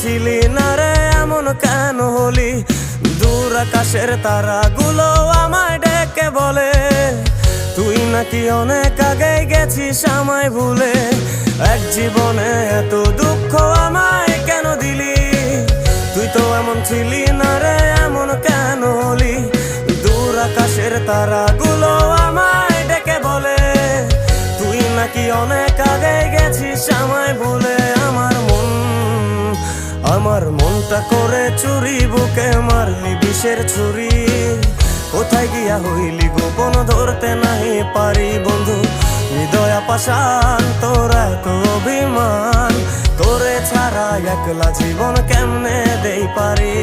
ছিলি না রে, এমন কেন হলি? দূর আকাশের তারাগুলো আমায় ডেকে বলে তুই নাকি অনেক আগে গেছিস আমায় ভুলে। এক জীবনে এত দুঃখ আমায় কেন দিলি? তুই তো এমন ছিলি না রে, এমন কেন হলি? দূর আকাশের তারাগুলো আমায় ডেকে বলে তুই নাকি অনেক আগে গেছিস আমায় ভুলে। আমার মনটা করে চুরি, বুকে মারলি বিষের ছুরি। কোথায় গিয়া হইলি গোপন, ধরতে নাহি পারি বন্ধু। হৃদয় পাষাণ তোর এত অভিমান, তোরে ছাড়া একলা জীবন কেমনে দেই পারি?